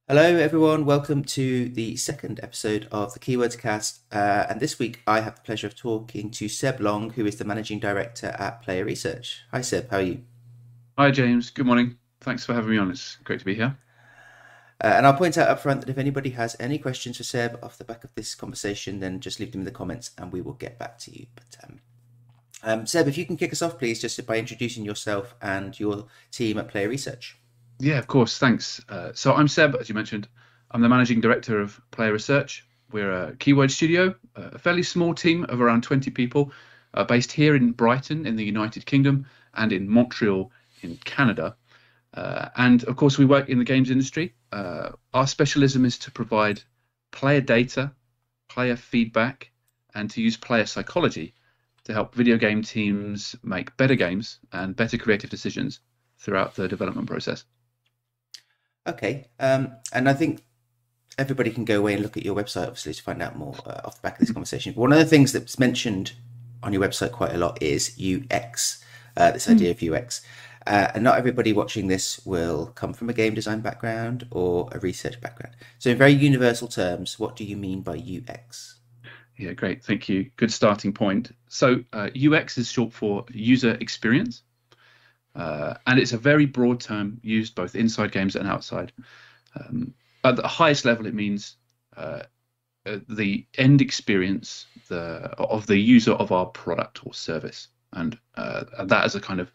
Hello, everyone. Welcome to the second episode of the KWS Cast. And this week, I have the pleasure of talking to Seb Long, who is the managing director at Player Research. Hi, Seb. How are you? Hi, James. Good morning. Thanks for having me on. It's great to be here. And I'll point out up front that if anybody has any questions for Seb off the back of this conversation, then just leave them in the comments, and we will get back to you. But Seb, if you can kick us off, please, just by introducing yourself and your team at Player Research. Yeah, of course. Thanks. So I'm Seb, as you mentioned. I'm the managing director of Player Research. We're a keyword studio, a fairly small team of around 20 people, based here in Brighton in the United Kingdom and in Montreal in Canada. And of course, we work in the games industry. Our specialism is to provide player data, player feedback, and to use player psychology to help video game teams make better games and better creative decisions throughout the development process. Okay. And I think everybody can go away and look at your website, obviously, to find out more off the back of this conversation. But one of the things that's mentioned on your website quite a lot is UX, this idea of UX. And not everybody watching this will come from a game design background or a research background. So, in very universal terms, what do you mean by UX? Yeah, great. Thank you. Good starting point. So UX is short for user experience, and it's a very broad term used both inside games and outside. At the highest level, it means the end experience of the user of our product or service, and that as a kind of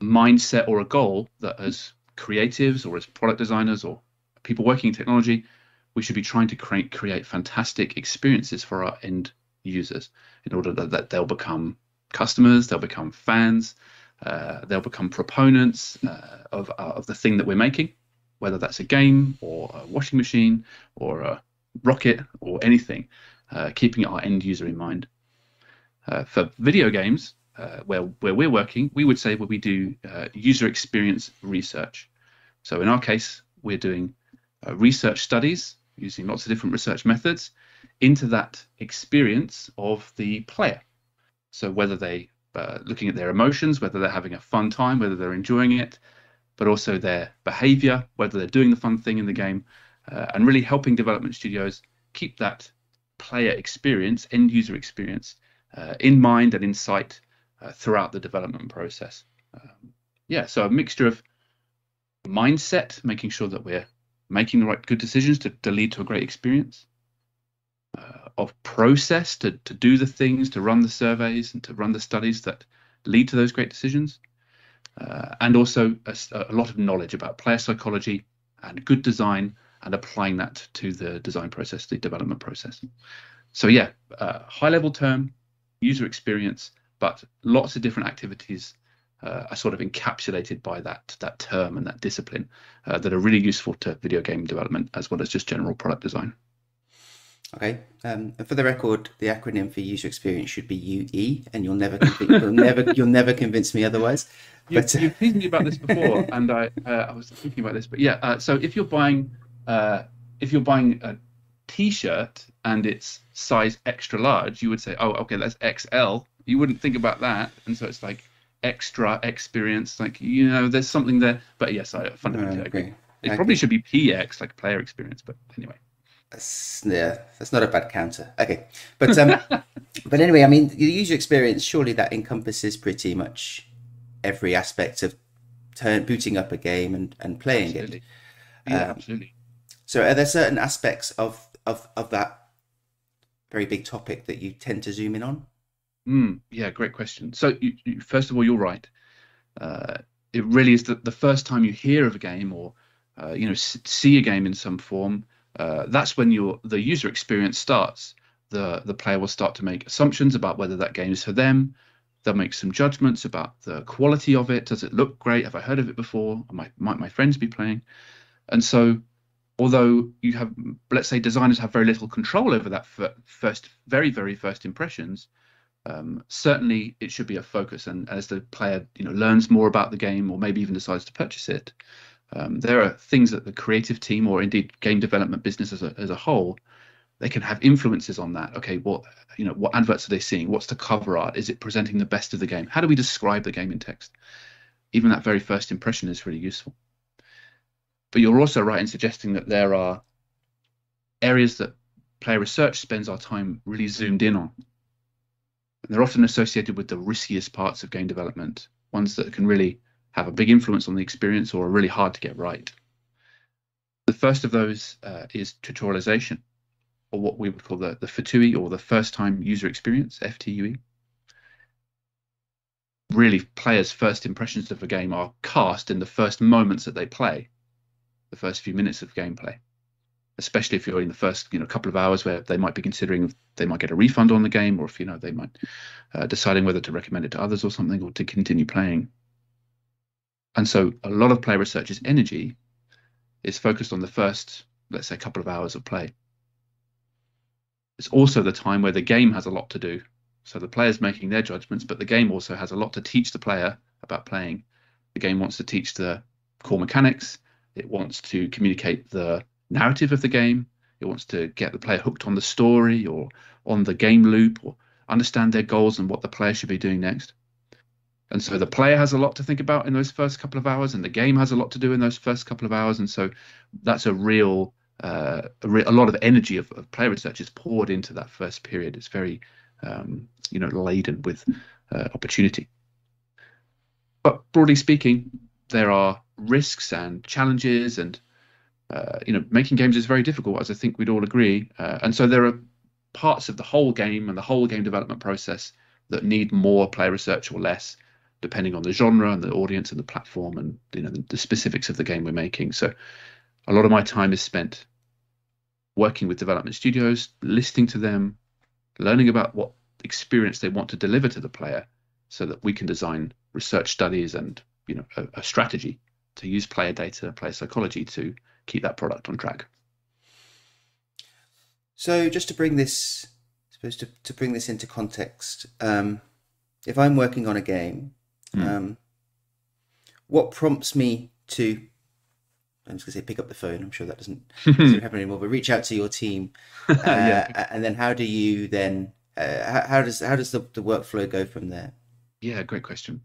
mindset or a goal that as creatives or as product designers or people working in technology, we should be trying to create fantastic experiences for our end users in order that they'll become customers, they'll become fans, they'll become proponents of the thing that we're making, whether that's a game or a washing machine or a rocket or anything, keeping our end user in mind. For video games, where we're working, we would say we do user experience research. So in our case, we're doing research studies using lots of different research methods into that experience of the player. So whether they looking at their emotions, whether they're having a fun time, whether they're enjoying it, but also their behavior, whether they're doing the fun thing in the game, and really helping development studios keep that player experience, end user experience, in mind and in sight throughout the development process. Yeah, so a mixture of mindset, making sure that we're making the right good decisions to lead to a great experience, of process to do the things, to run the surveys and to run the studies that lead to those great decisions, and also a lot of knowledge about player psychology and good design and applying that to the design process, the development process. So yeah, high level term, user experience, but lots of different activities are sort of encapsulated by that term and that discipline that are really useful to video game development as well as just general product design. Okay. And for the record, the acronym for user experience should be UE, and you'll never convince me otherwise. But You've teased me about this before, and I was thinking about this, but yeah. So if you're buying a T-shirt and it's size extra large, you would say, oh, okay, that's XL. You wouldn't think about that, and so it's like extra experience, like there's something there. But yes, I fundamentally agree. okay, It probably okay. should be PX, like player experience, but anyway. Yeah, that's not a bad counter. Okay, but anyway, I mean, the user experience surely that encompasses pretty much every aspect of booting up a game and playing it. Absolutely. Yeah, Um, absolutely. so, are there certain aspects of that very big topic that you tend to zoom in on? Yeah, great question. So first of all, you're right. Uh, it really is the first time you hear of a game or see a game in some form. That's when the user experience starts. The player will start to make assumptions about whether that game is for them. They'll make some judgments about the quality of it. Does it look great? Have I heard of it before? Might my friends be playing? And so, although you have, let's say, designers have very little control over that very, very first impressions, certainly it should be a focus. And as the player, learns more about the game or maybe even decides to purchase it, there are things that the creative team or indeed game development business as a whole, they can have influences on that. Okay, what adverts are they seeing? What's the cover art? Is it presenting the best of the game? How do we describe the game in text? Even that very first impression is really useful. But you're also right in suggesting that there are areas that player research spends our time really zoomed in on. They're often associated with the riskiest parts of game development, ones that can really have a big influence on the experience or are really hard to get right. The first of those is tutorialization, or what we would call the FTUE, or the first time user experience, FTUE. Really, players' first impressions of a game are cast in the first moments that they play, the first few minutes of gameplay, especially if you're in the first couple of hours where they might be considering if they might get a refund on the game, or if they might deciding whether to recommend it to others or something, or to continue playing. And so a lot of player research's energy is focused on the first, let's say, couple of hours of play. It's also the time where the game has a lot to do. So the player's making their judgments, but the game also has a lot to teach the player about playing. The game wants to teach the core mechanics. It wants to communicate the narrative of the game. It wants to get the player hooked on the story or on the game loop, or understand their goals and what the player should be doing next. And so the player has a lot to think about in those first couple of hours, and the game has a lot to do in those first couple of hours. And so that's a lot of energy of player research is poured into that first period. It's very, laden with opportunity. But broadly speaking, there are risks and challenges, and making games is very difficult, as I think we'd all agree. And so there are parts of the whole game and the whole game development process that need more player research or less, depending on the genre and the audience and the platform and the specifics of the game we're making. So a lot of my time is spent working with development studios, listening to them, learning about what experience they want to deliver to the player, so that we can design research studies and a strategy to use player data, player psychology to keep that product on track. So just to bring this, to bring this into context, if I'm working on a game, what prompts me to, I'm just going to say pick up the phone, I'm sure that doesn't happen anymore, but reach out to your team, and then how do you then, how does the workflow go from there? Yeah, great question.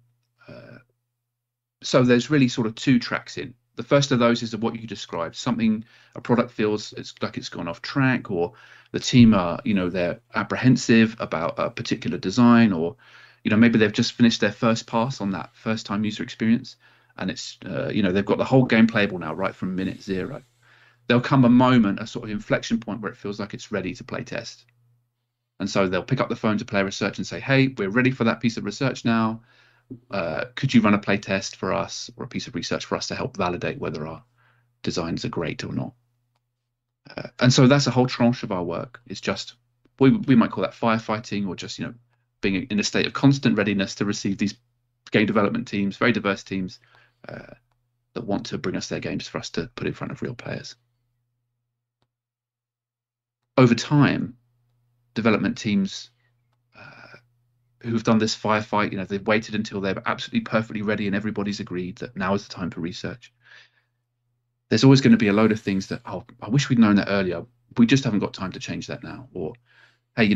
So there's really sort of two tracks in. The first of those is what you described, a product feels it's like it's gone off track, or the team are, they're apprehensive about a particular design, or, maybe they've just finished their first pass on that first time user experience, and it's, they've got the whole game playable now, right from minute zero. There'll come a moment, a sort of inflection point where it feels like it's ready to play test. And so they'll pick up the phone to player research and say, hey, we're ready for that piece of research now. Could you run a play test for us, or a piece of research for us to help validate whether our designs are great or not? And so that's a whole tranche of our work. It's just, we might call that firefighting, or just being in a state of constant readiness to receive these game development teams, very diverse teams, that want to bring us their games for us to put in front of real players. Over time, development teams who've done this firefight, they've waited until they're absolutely perfectly ready and everybody's agreed that now is the time for research. There's always going to be a load of things that, oh, I wish we'd known that earlier. We just haven't got time to change that now. Or, hey,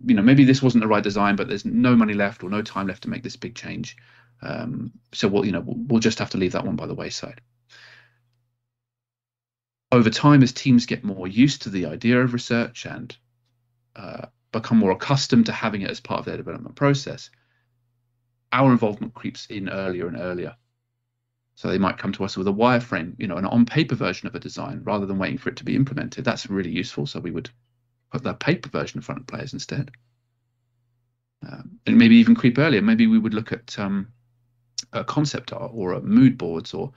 maybe this wasn't the right design, but there's no money left or no time left to make this big change. So we'll just have to leave that one by the wayside. Over time, as teams get more used to the idea of research and become more accustomed to having it as part of their development process, our involvement creeps in earlier and earlier. So they might come to us with a wireframe, an on-paper version of a design, rather than waiting for it to be implemented. That's really useful. So we would put that paper version in front of players instead. And maybe even creep earlier. Maybe we would look at a concept art, or a mood boards, or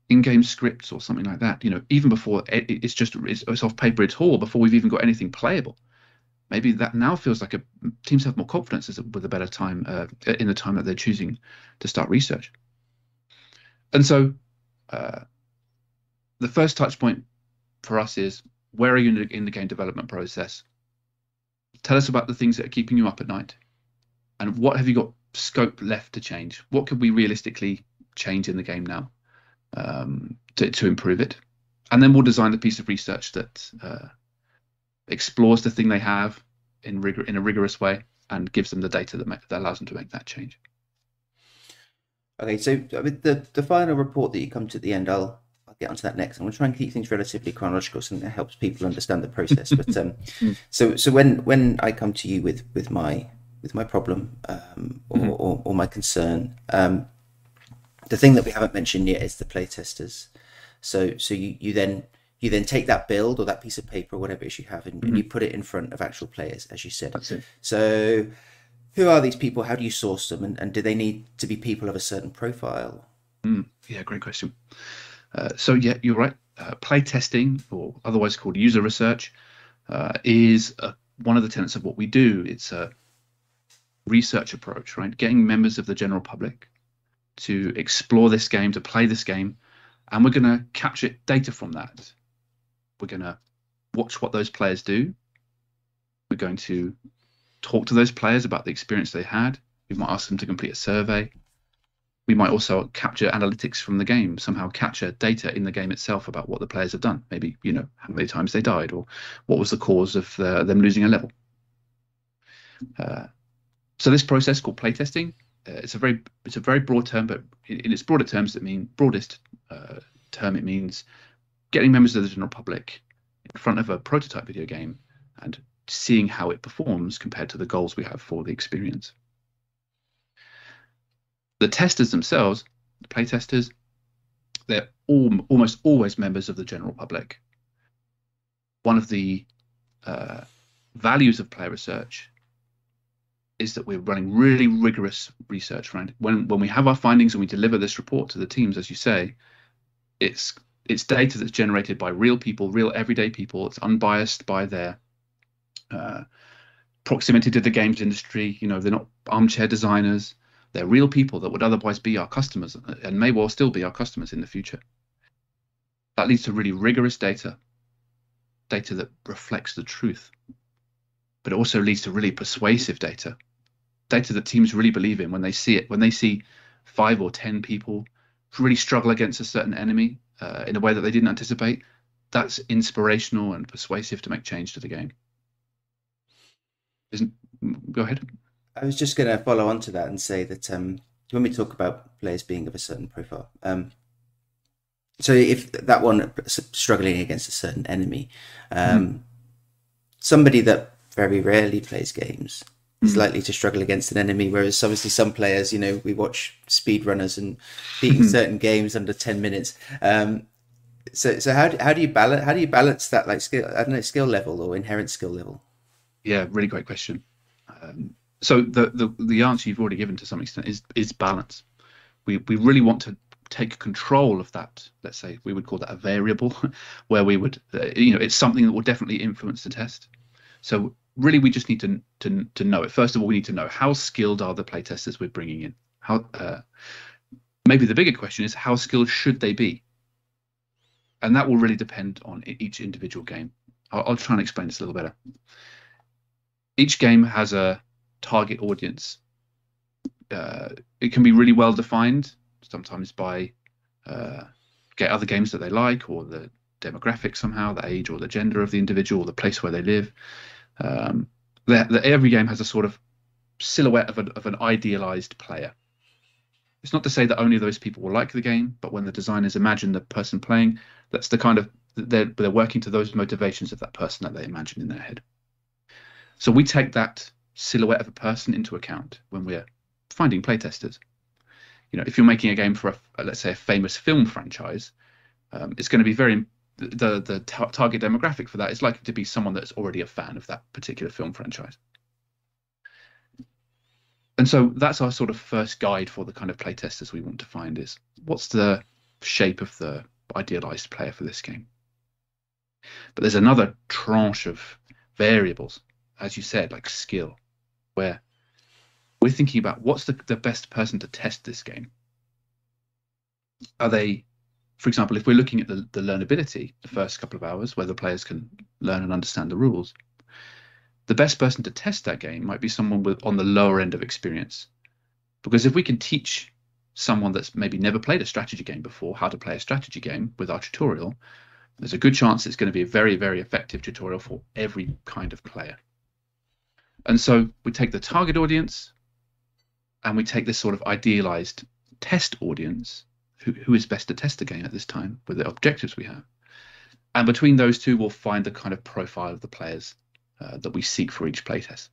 in-game scripts, or something like that. Even before it's off paper at all, before we've even got anything playable. Maybe that now feels like teams have more confidence with a better time in the time that they're choosing to start research. And so the first touch point for us is, where are you in the game development process? Tell us about the things that are keeping you up at night, and what have you got scope left to change? What could we realistically change in the game now to improve it? And then we'll design the piece of research that explores the thing they have in a rigorous way, and gives them the data that allows them to make that change. Okay, so I mean, the final report that you come to at the end, I'll get onto that next. I'm going to try and keep things relatively chronological, something that helps people understand the process. But so when I come to you with my problem or my concern, the thing that we haven't mentioned yet is the playtesters. So you then take that build or that piece of paper or whatever it is you have, and you put it in front of actual players, as you said. That's it. So who are these people? How do you source them? And do they need to be people of a certain profile? Yeah, great question. So yeah, you're right. Playtesting, or otherwise called user research, is one of the tenets of what we do. It's a research approach, right? Getting members of the general public to explore this game, to play this game, and we're going to capture data from that. We're going to watch what those players do. We're going to talk to those players about the experience they had. We might ask them to complete a survey. We might also capture analytics from the game, somehow capture data in the game itself about what the players have done. Maybe, how many times they died, or what was the cause of them losing a level. So this process called playtesting, it's a very broad term, but in its broadest term, it means getting members of the general public in front of a prototype video game and seeing how it performs compared to the goals we have for the experience. The testers themselves, the playtesters, they're almost always members of the general public. One of the values of player research is that we're running really rigorous research. Right? When we have our findings and we deliver this report to the teams, as you say, it's data that's generated by real people, real everyday people. It's unbiased by their proximity to the games industry. They're not armchair designers. They're real people that would otherwise be our customers and may well still be our customers in the future. That leads to really rigorous data that reflects the truth. But it also leads to really persuasive data that teams really believe in when they see it. When they see 5 or 10 people really struggle against a certain enemy in a way that they didn't anticipate, that's inspirational and persuasive to make change to the game. Go ahead. I was just going to follow on to that and say that when we talk about players being of a certain profile, so if that one struggling against a certain enemy, somebody that very rarely plays games is likely to struggle against an enemy, whereas obviously some players, we watch speedrunners and beating certain games under 10 minutes. So how do you balance that, like skill level or inherent skill level? Yeah, really great question. So the answer you've already given to some extent is balance. We really want to take control of that. Let's say we would call that a variable, where we would it's something that will definitely influence the test. So really, we just need to know it. First of all, we need to know how skilled are the playtesters we're bringing in. How maybe the bigger question is, how skilled should they be? And that will really depend on each individual game. I'll try and explain this a little better. Each game has a target audience. It can be really well defined, sometimes by get other games that they like, or the demographic somehow, the age or the gender of the individual, or the place where they live. Every game has a sort of silhouette of an idealized player. It's not to say that only those people will like the game, but when the designers imagine the person playing, that's the kind of they're working to those motivations of that person that they imagine in their head. So we take that silhouette of a person into account when we're finding playtesters. If you're making a game for let's say a famous film franchise, it's going to be the target demographic for that is likely to be someone that's already a fan of that particular film franchise. And so that's our sort of first guide for the kind of playtesters we want to find, is what's the shape of the idealized player for this game. But there's another tranche of variables, as you said, like skill, where we're thinking about what's the best person to test this game. Are they, for example, if we're looking at the learnability, the first couple of hours where the players can learn and understand the rules, the best person to test that game might be someone on the lower end of experience. Because if we can teach someone that's maybe never played a strategy game before how to play a strategy game with our tutorial, there's a good chance it's going to be a very, very effective tutorial for every kind of player. And so we take the target audience and we take this sort of idealized test audience, who is best to test the game at this time with the objectives we have. And between those two, we'll find the kind of profile of the players that we seek for each playtest.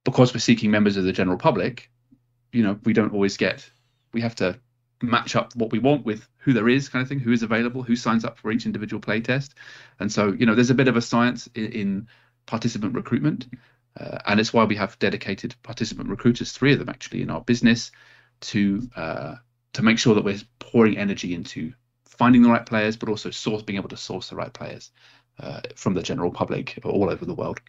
Because we're seeking members of the general public, we don't always we have to match up what we want with who there is, kind of thing, who is available, who signs up for each individual playtest. And so, there's a bit of a science in participant recruitment. And it's why we have dedicated participant recruiters, 3 of them actually, in our business to make sure that we're pouring energy into finding the right players, but also being able to source the right players from the general public all over the world.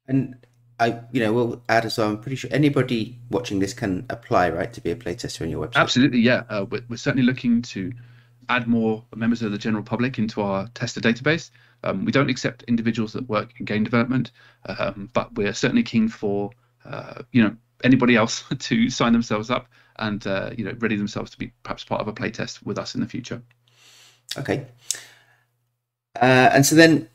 And we'll add as well, I'm pretty sure anybody watching this can apply, right, to be a playtester on your website? Absolutely, yeah. We're certainly looking to add more members of the general public into our tester database. We don't accept individuals that work in game development, but we're certainly keen for anybody else to sign themselves up and ready themselves to be perhaps part of a playtest with us in the future. Okay. And so then,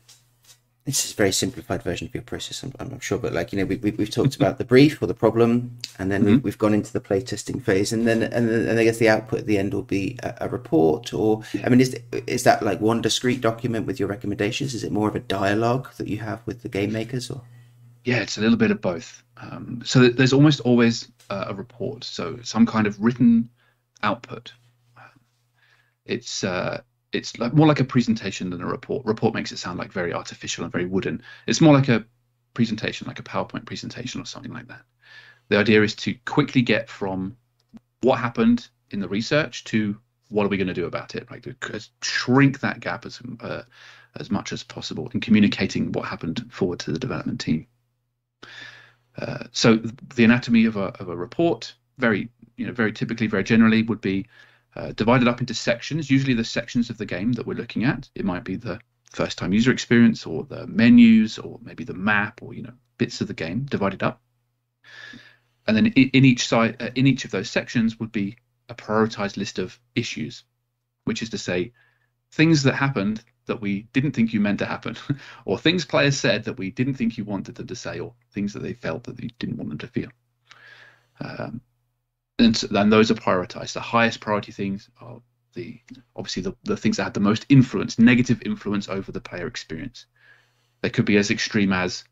this is a very simplified version of your process, I'm sure, but we've talked about the brief or the problem, and then we've gone into the playtesting phase, and then I guess the output at the end will be a report, or is that like one discrete document with your recommendations? Is it more of a dialogue that you have with the game makers, or? Yeah, it's a little bit of both. So there's almost always a report, so some kind of written output. It's more like a presentation than a report. Report makes it sound like very artificial and very wooden. It's more like a presentation, like a PowerPoint presentation or something like that. The idea is to quickly get from what happened in the research to what are we going to do about it, right? To shrink that gap as much as possible in communicating what happened forward to the development team. So the anatomy of a report, very typically, very generally, would be divided up into sections, usually the sections of the game that we're looking at. It might be the first time user experience, or the menus, or maybe the map, or bits of the game divided up. And then in each of those sections would be a prioritized list of issues, which is to say things that happened that we didn't think you meant to happen, or things players said that we didn't think you wanted them to say, or things that they felt that you didn't want them to feel. And those are prioritized. The highest priority things are obviously the things that had the most influence, negative influence over the player experience. They could be as extreme as,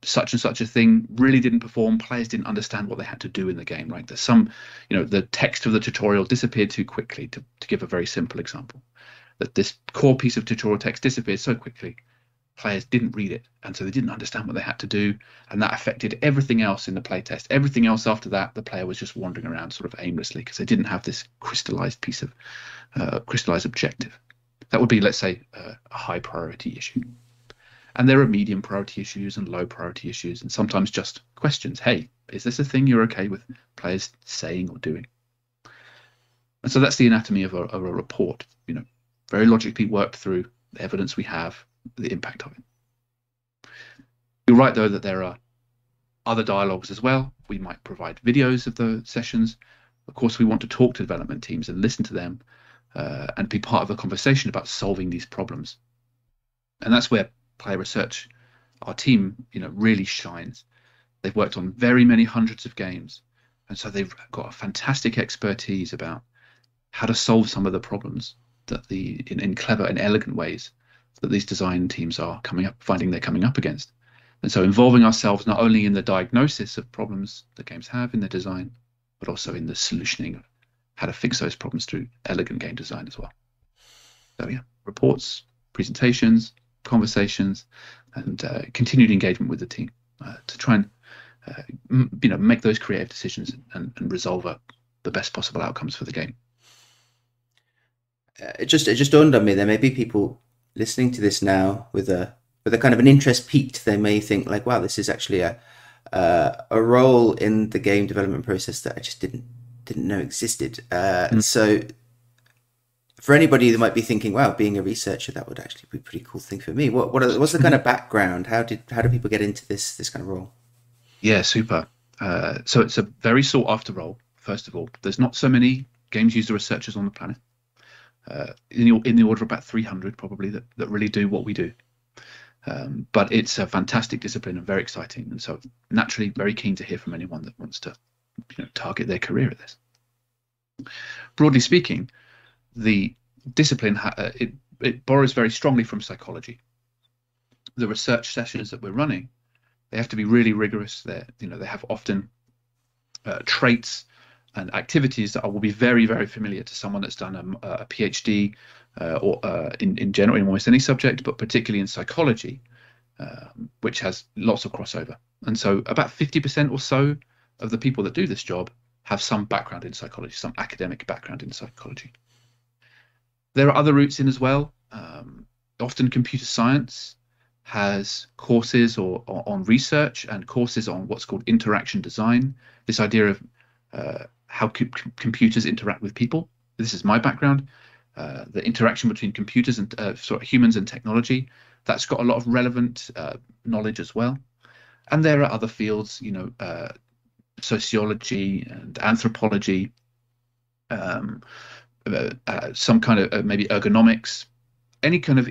such and such a thing really didn't perform. Players didn't understand what they had to do in the game, right? There's some, the text of the tutorial disappeared too quickly, to give a very simple example. That this core piece of tutorial text disappeared so quickly, players didn't read it, and so they didn't understand what they had to do, and that affected everything else in the playtest. Everything else after that, the player was just wandering around sort of aimlessly because they didn't have this crystallized piece of crystallized objective. That would be, let's say, a high priority issue. And there are medium priority issues and low priority issues, and sometimes just questions. Hey, is this a thing you're okay with players saying or doing? And so that's the anatomy of a report. Very logically worked through the evidence we have, the impact of it. You're right, though, that there are other dialogues as well. We might provide videos of the sessions. Of course, we want to talk to development teams and listen to them and be part of the conversation about solving these problems. And that's where player research, our team, really shines. They've worked on very many hundreds of games, and so they've got a fantastic expertise about how to solve some of the problems that in clever and elegant ways that these design teams are finding they're coming up against. And so involving ourselves not only in the diagnosis of problems that games have in their design, but also in the solutioning of how to fix those problems through elegant game design as well. So yeah, reports, presentations, conversations, and continued engagement with the team to try and make those creative decisions and resolve the best possible outcomes for the game. It just dawned on me there may be people listening to this now with a kind of an interest piqued. They may think like, wow, this is actually a role in the game development process that I just didn't know existed. So for anybody that might be tthinking, wow, being a researcher, that would actually be a pretty cool thing for me. What's the kind of background? How do people get into this kind of role? Yeah, super. So it's a very sought after role. First of all, there's not so many games user researchers on the planet. In the order of about 300 probably that really do what we do. But it's a fantastic discipline and very exciting. And so naturally very keen to hear from anyone that wants to target their career at this. Broadly speaking, the discipline it borrows very strongly from psychology. The research sessions that we're running, they have to be really rigorous. They have often traits and activities that will be very, very familiar to someone that's done a PhD or in general in almost any subject, but particularly in psychology, which has lots of crossover. And so about 50% or so of the people that do this job have some background in psychology, some academic background in psychology. There are other routes in as well. Often computer science has courses on research and courses on what's called interaction design. This idea of how computers interact with people. This is my background. The interaction between computers and humans and technology. That's got a lot of relevant knowledge as well. And there are other fields, sociology and anthropology, some kind of maybe ergonomics, any kind of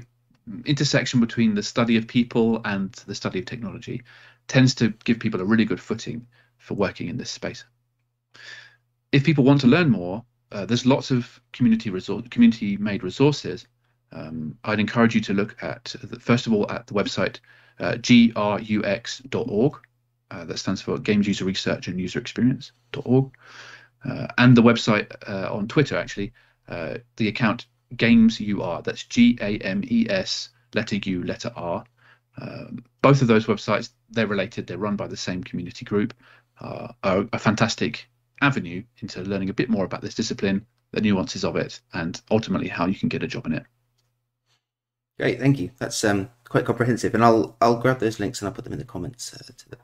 intersection between the study of people and the study of technology tends to give people a really good footing for working in this space. If people want to learn more, there's lots of community-made resources. I'd encourage you to look at, first of all, at the website grux.org. That stands for Games User Research and User Experience.org. And the website on Twitter, actually, the account GamesUR, that's GAMES, letter U, letter R. Both of those websites, they're related, they're run by the same community group, are a fantastic avenue into learning a bit more about this discipline, the nuances of it, and ultimately how you can get a job in it. Great, thank you. That's quite comprehensive, and I'll grab those links and I'll put them in the comments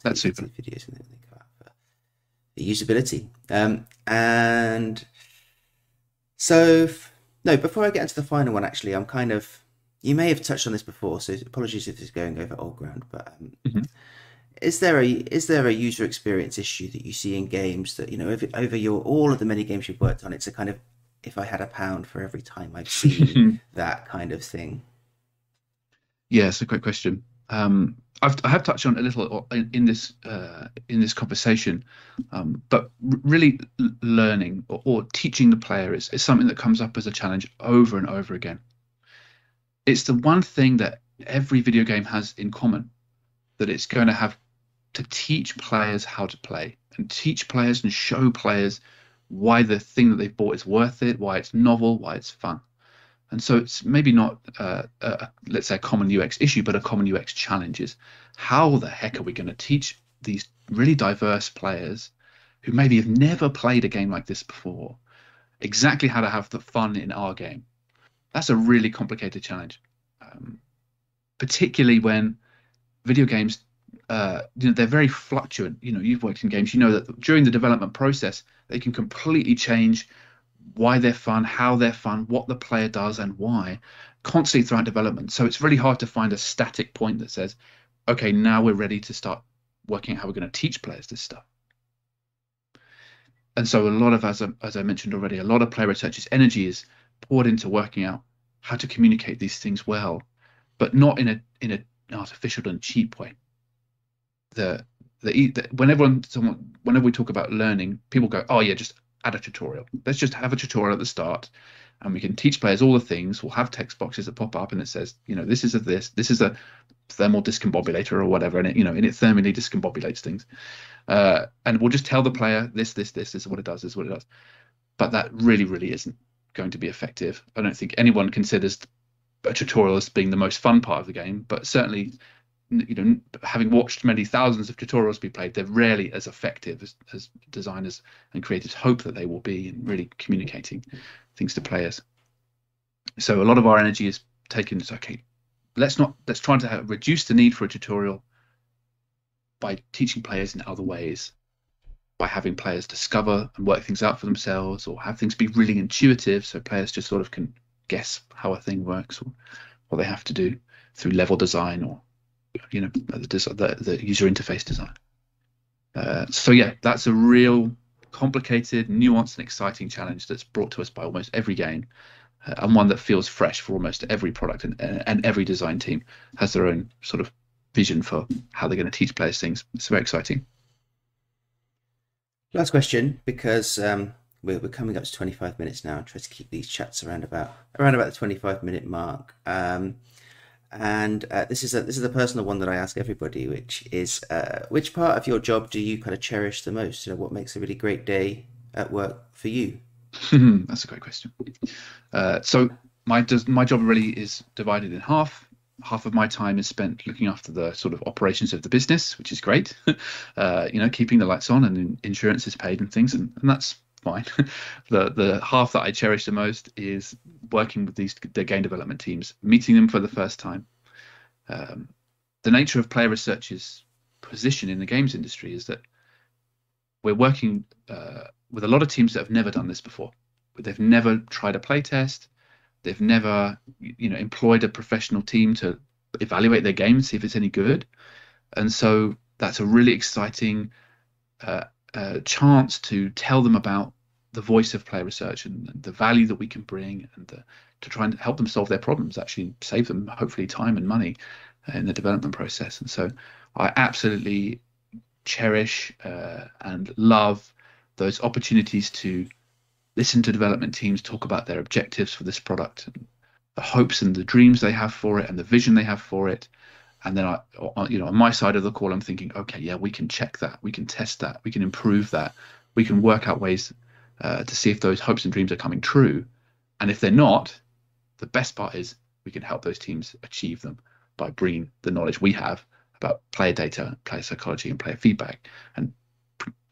That's super. To the videos and everything about the usability. And so, no, before I get into the final one, actually, you may have touched on this before, so apologies if this is going over old ground, but is there a user experience issue that you see in games that, over all of the many games you've worked on, it's a kind of, if I had a pound for every time I've seen that kind of thing? Yeah, it's a great question. I have touched on it a little in this conversation, but really learning or teaching the player is something that comes up as a challenge over and over again. It's the one thing that every video game has in common, that it's going to have to teach players how to play and teach players and show players why the thing that they've bought is worth it, why it's novel, why it's fun. And so it's maybe not, let's say, a common UX issue, but a common UX challenge is how the heck are we going to teach these really diverse players who maybe have never played a game like this before exactly how to have the fun in our game? That's a really complicated challenge, particularly when video games, they're very fluctuant. You've worked in games, that during the development process, they can completely change why they're fun, how they're fun, what the player does and why, constantly throughout development. So it's really hard to find a static point that says, okay, now we're ready to start working out how we're going to teach players this stuff. And so a lot of, as I mentioned already, a lot of player researchers' energy is poured into working out how to communicate these things well, but not in an artificial and cheap way. Whenever we talk about learning, people go, oh yeah, just add a tutorial. Let's just have a tutorial at the start and we can teach players all the things. We'll have text boxes that pop up and it says, this is a thermal discombobulator or whatever, and it thermally discombobulates things. And we'll just tell the player this is what it does, But that really, really isn't going to be effective. I don't think anyone considers a tutorial as being the most fun part of the game, but certainly, having watched many thousands of tutorials be played, they're rarely as effective as designers and creators hope that they will be in really communicating things to players. So a lot of our energy is taken as, okay, let's try to reduce the need for a tutorial by teaching players in other ways, by having players discover and work things out for themselves, or have things be really intuitive so players just sort of can guess how a thing works or what they have to do through level design or the user interface design. So yeah, that's a real complicated, nuanced and exciting challenge that's brought to us by almost every game, and one that feels fresh for almost every product, and every design team has their own sort of vision for how they're going to teach players things. It's very exciting. Last question, because we're coming up to 25 minutes now. I try to keep these chats around about the 25-minute mark. And this is a personal one that I ask everybody, which is which part of your job do you kind of cherish the most? What makes a really great day at work for you? That's a great question. So my job really is divided in half. Half of my time is spent looking after the sort of operations of the business, which is great. Keeping the lights on and insurance is paid and things, and that's fine. The half that I cherish the most is working with the game development teams, meeting them for the first time. The nature of player research's position in the games industry is that we're working with a lot of teams that have never done this before. They've never tried a playtest. They've never, employed a professional team to evaluate their game and see if it's any good. And so that's a really exciting chance to tell them about the voice of player research and the value that we can bring, and to try and help them solve their problems, actually save them hopefully time and money in the development process. And so I absolutely cherish and love those opportunities to listen to development teams talk about their objectives for this product, and the hopes and the dreams they have for it, and the vision they have for it. And then on my side of the call, I'm thinking, okay, yeah, we can check that, we can test that, we can improve that, we can work out ways to see if those hopes and dreams are coming true. And if they're not, the best part is we can help those teams achieve them by bringing the knowledge we have about player data, player psychology, and player feedback, and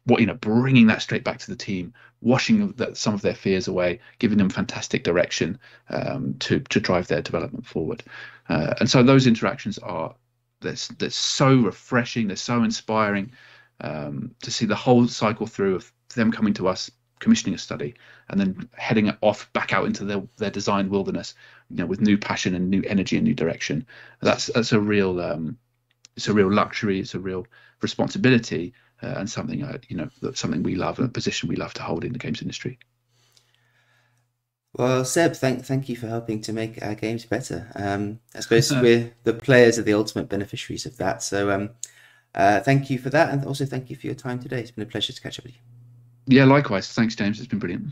bringing that straight back to the team, washing some of their fears away, giving them fantastic direction to drive their development forward. And so those interactions they're so refreshing, they're so inspiring, to see the whole cycle through of them coming to us, commissioning a study, and then heading off back out into their design wilderness, with new passion and new energy and new direction. That's a real luxury. It's a real responsibility. And something that's something we love, a position we love to hold in the games industry. Well, Seb, thank you for helping to make our games better. I suppose we're the players are the ultimate beneficiaries of that. So thank you for that, and also thank you for your time today. It's been a pleasure to catch up with you. Yeah, likewise. Thanks, James. It's been brilliant.